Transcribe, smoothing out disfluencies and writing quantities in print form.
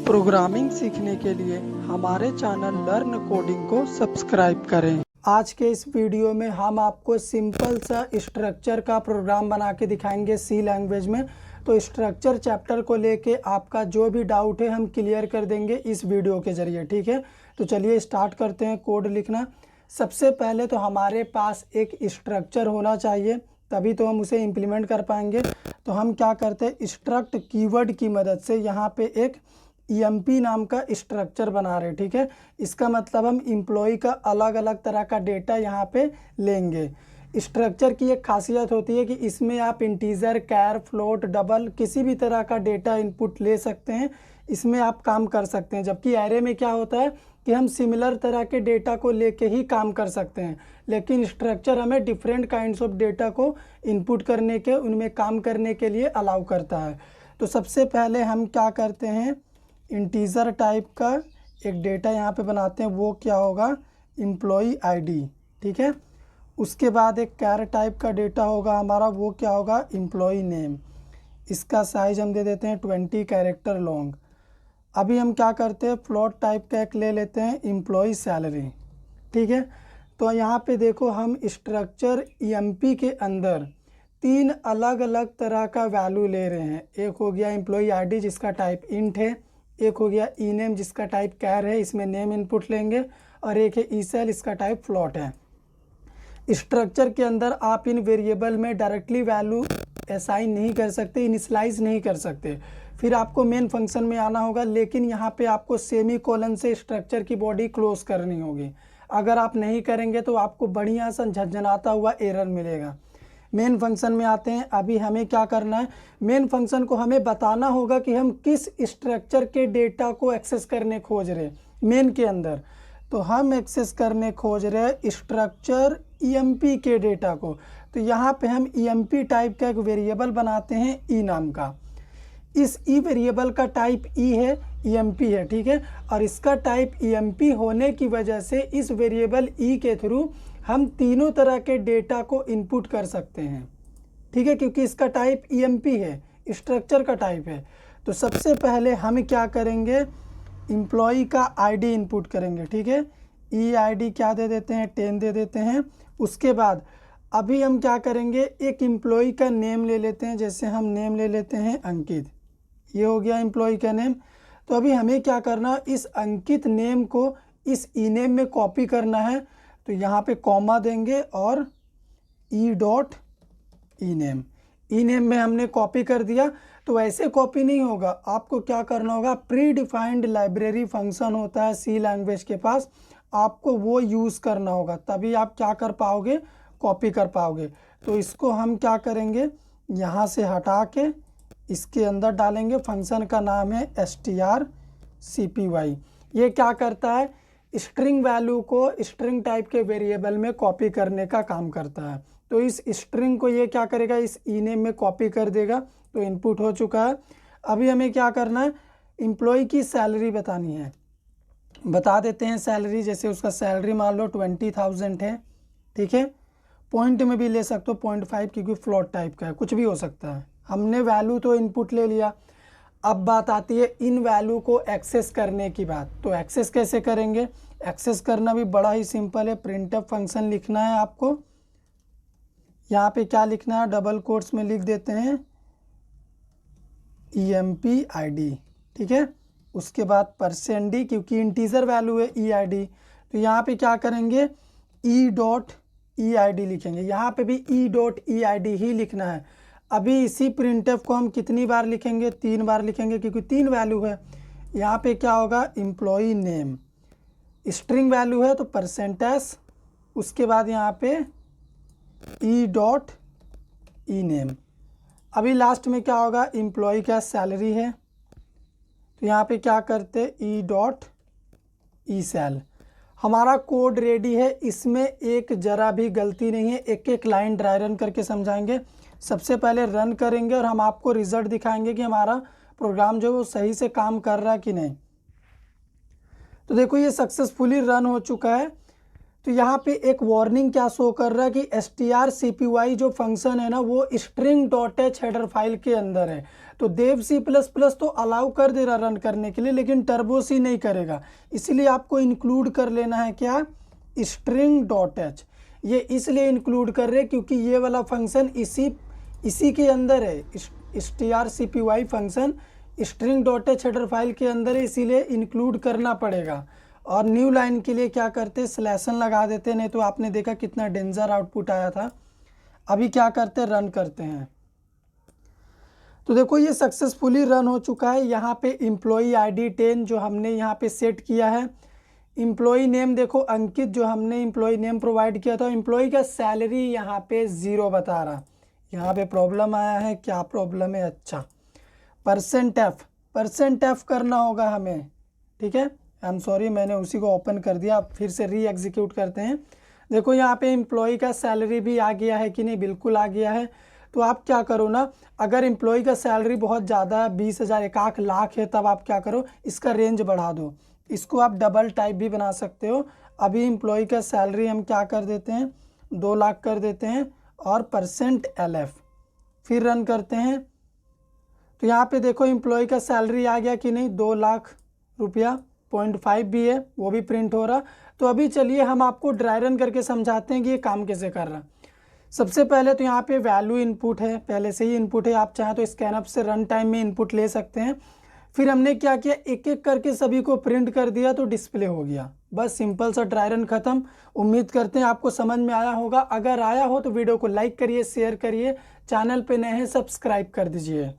Programming सीखने के लिए हमारे चैनल लर्न कोडिंग को सब्सक्राइब करें। आज के इस वीडियो में हम आपको सिंपल सा स्ट्रक्चर का प्रोग्राम बना के दिखाएंगे सी लैंग्वेज में। तो स्ट्रक्चर चैप्टर को लेके आपका जो भी डाउट है हम क्लियर कर देंगे इस वीडियो के ज़रिए, ठीक है। तो चलिए स्टार्ट करते हैं कोड लिखना। सबसे पहले तो हमारे पास एक स्ट्रक्चर होना चाहिए, तभी तो हम उसे इम्प्लीमेंट कर पाएंगे। तो हम क्या करते हैं, स्ट्रक्ट कीवर्ड की मदद से यहाँ पे एक EMP नाम का स्ट्रक्चर बना रहे हैं, ठीक है। इसका मतलब हम एम्प्लॉय का अलग अलग तरह का डेटा यहाँ पे लेंगे। स्ट्रक्चर की एक खासियत होती है कि इसमें आप इंटीजर, कैर, फ्लोट, डबल किसी भी तरह का डेटा इनपुट ले सकते हैं, इसमें आप काम कर सकते हैं। जबकि एरे में क्या होता है कि हम सिमिलर तरह के डेटा को लेके ही काम कर सकते हैं, लेकिन स्ट्रक्चर हमें डिफरेंट काइंड्स ऑफ डेटा को इनपुट करने के, उनमें काम करने के लिए अलाउ करता है। तो सबसे पहले हम क्या करते हैं, इंटीजर टाइप का एक डेटा यहाँ पे बनाते हैं, वो क्या होगा, एम्प्लॉय ID, ठीक है। उसके बाद एक कैर टाइप का डेटा होगा हमारा, वो क्या होगा, एम्प्लॉय नेम। इसका साइज हम दे देते हैं 20 कैरेक्टर लॉन्ग। अभी हम क्या करते हैं, फ्लोट टाइप का एक ले लेते हैं, एम्प्लॉय सैलरी, ठीक है। तो यहाँ पे देखो हम स्ट्रक्चर EMP के अंदर 3 अलग अलग तरह का वैल्यू ले रहे हैं। एक हो गया एम्प्लॉय ID जिसका टाइप इंट है, एक हो गया eName जिसका टाइप कैर है, इसमें नेम इनपुट लेंगे, और एक है eSal, इसका टाइप फ्लोट है। स्ट्रक्चर के अंदर आप इन वेरिएबल में डायरेक्टली वैल्यू असाइन नहीं कर सकते, इनिशलाइज नहीं कर सकते। फिर आपको मेन फंक्शन में आना होगा, लेकिन यहाँ पे आपको सेमी कोलन से स्ट्रक्चर की बॉडी क्लोज करनी होगी। अगर आप नहीं करेंगे तो आपको बढ़िया सा झनझनाता हुआ एरर मिलेगा। मेन फंक्शन में आते हैं। अभी हमें क्या करना है, मेन फंक्शन को हमें बताना होगा कि हम किस स्ट्रक्चर के डेटा को एक्सेस करने खोज रहे हैं मेन के अंदर। तो हम एक्सेस करने खोज रहे हैं स्ट्रक्चर EMP के डेटा को। तो यहाँ पे हम EMP टाइप का एक वेरिएबल बनाते हैं E नाम का। इस E वेरिएबल का टाइप E है, EMP है, ठीक है। और इसका टाइप EMP होने की वजह से इस वेरिएबल E के थ्रू हम तीनों तरह के डेटा को इनपुट कर सकते हैं, ठीक है, क्योंकि इसका टाइप EMP है, स्ट्रक्चर का टाइप है। तो सबसे पहले हम क्या करेंगे, एम्प्लॉय का ID इनपुट करेंगे, ठीक है। EID क्या दे देते हैं, 10 दे देते हैं। उसके बाद अभी हम क्या करेंगे, एक एम्प्लॉय का नेम ले लेते हैं, जैसे हम नेम ले लेते हैं अंकित, ये हो गया एम्प्लॉय का नेम। तो अभी हमें क्या करना, इस अंकित नेम को इस eName में कॉपी करना है। तो यहाँ पे कॉमा देंगे और e.ename, eName में हमने कॉपी कर दिया। तो ऐसे कॉपी नहीं होगा, आपको क्या करना होगा, प्री डिफाइंड लाइब्रेरी फंक्शन होता है सी लैंग्वेज के पास, आपको वो यूज़ करना होगा, तभी आप क्या कर पाओगे, कॉपी कर पाओगे। तो इसको हम क्या करेंगे, यहाँ से हटा के इसके अंदर डालेंगे। फंक्शन का नाम है strcpy। ये क्या करता है, स्ट्रिंग वैल्यू को स्ट्रिंग टाइप के वेरिएबल में कॉपी करने का काम करता है। तो इस स्ट्रिंग को ये क्या करेगा, इस eName में कॉपी कर देगा। तो इनपुट हो चुका है। अभी हमें क्या करना है, एम्प्लॉय की सैलरी बतानी है, बता देते हैं सैलरी। जैसे उसका सैलरी मान लो 20,000 है, ठीक है। पॉइंट में भी ले सकते हो, 0.5, क्योंकि फ्लोट टाइप का है, कुछ भी हो सकता है। हमने वैल्यू तो इनपुट ले लिया। अब बात आती है इन वैल्यू को एक्सेस करने की बात। तो एक्सेस कैसे करेंगे, एक्सेस करना भी बड़ा ही सिंपल है। प्रिंटफ फंक्शन लिखना है आपको। यहाँ पे क्या लिखना है, डबल कोट्स में लिख देते हैं EMP ID, ठीक है। उसके बाद %d, क्योंकि इंटीजर वैल्यू है EID। तो यहाँ पे क्या करेंगे, E.EID लिखेंगे। यहाँ पे भी E.EID ही लिखना है। अभी इसी प्रिंटफ को हम कितनी बार लिखेंगे, 3 बार लिखेंगे, क्योंकि 3 वैल्यू है। यहाँ पे क्या होगा, एम्प्लॉय नेम, स्ट्रिंग वैल्यू है तो %s, उसके बाद यहाँ पे E.ename। अभी लास्ट में क्या होगा, एम्प्लॉय का सैलरी है, तो यहाँ पे क्या करते, E.esal। हमारा कोड रेडी है, इसमें एक जरा भी गलती नहीं है। एक एक लाइन ड्राई रन करके समझाएंगे। सबसे पहले रन करेंगे और हम आपको रिजल्ट दिखाएंगे कि हमारा प्रोग्राम जो है वो सही से काम कर रहा है कि नहीं। तो देखो ये सक्सेसफुली रन हो चुका है। तो यहाँ पे एक वार्निंग क्या शो कर रहा है कि strcpy जो फंक्शन है ना, वो string.h हेडर फाइल के अंदर है। तो देव सी प्लस प्लस तो अलाउ कर दे रहा रन करने के लिए, लेकिन टर्बो सी नहीं करेगा। इसलिए आपको इंक्लूड कर लेना है क्या, स्ट्रिंग डॉट एच। ये इसलिए इंक्लूड कर रहे क्योंकि ये वाला फंक्शन इसी के अंदर है, strcpy function string dot H header file के अंदर है, इसीलिए इंक्लूड करना पड़ेगा। और न्यू लाइन के लिए क्या करते, स्लैशन लगा देते, नहीं तो आपने देखा कितना डेंजर आउटपुट आया था। अभी क्या करते, रन करते हैं। तो देखो ये सक्सेसफुली रन हो चुका है। यहाँ पे एम्प्लॉई ID 10 जो हमने यहाँ पे सेट किया है। एम्प्लॉई नेम देखो अंकित, जो हमने एम्प्लॉई नेम प्रोवाइड किया था। एम्प्लॉई का सैलरी यहाँ पे 0 बता रहा। यहाँ पे प्रॉब्लम आया है, क्या प्रॉब्लम है, अच्छा %f करना होगा हमें, ठीक है। आई एम सॉरी, मैंने उसी को ओपन कर दिया, अब फिर से री एग्जीक्यूट करते हैं। देखो यहाँ पे एम्प्लॉई का सैलरी भी आ गया है कि नहीं, बिल्कुल आ गया है। तो आप क्या करो ना, अगर एम्प्लॉई का सैलरी बहुत ज़्यादा है, 20,000 1 लाख है, तब आप क्या करो, इसका रेंज बढ़ा दो। इसको आप डबल टाइप भी बना सकते हो। अभी एम्प्लॉई का सैलरी हम क्या कर देते हैं, 2 लाख कर देते हैं और %LF, फिर रन करते हैं। तो यहाँ पे देखो एम्प्लॉय का सैलरी आ गया कि नहीं, 2 लाख रुपया, 0.5 भी है, वो भी प्रिंट हो रहा। तो अभी चलिए हम आपको ड्राई रन करके समझाते हैं कि ये काम कैसे कर रहा। सबसे पहले तो यहाँ पे वैल्यू इनपुट है, पहले से ही इनपुट है, आप चाहें तो स्कैनअप से रन टाइम में इनपुट ले सकते हैं। फिर हमने क्या किया, एक एक करके सभी को प्रिंट कर दिया तो डिस्प्ले हो गया। बस सिंपल सा ड्राई रन खत्म। उम्मीद करते हैं आपको समझ में आया होगा। अगर आया हो तो वीडियो को लाइक करिए, शेयर करिए, चैनल पे नए हैं सब्सक्राइब कर दीजिए।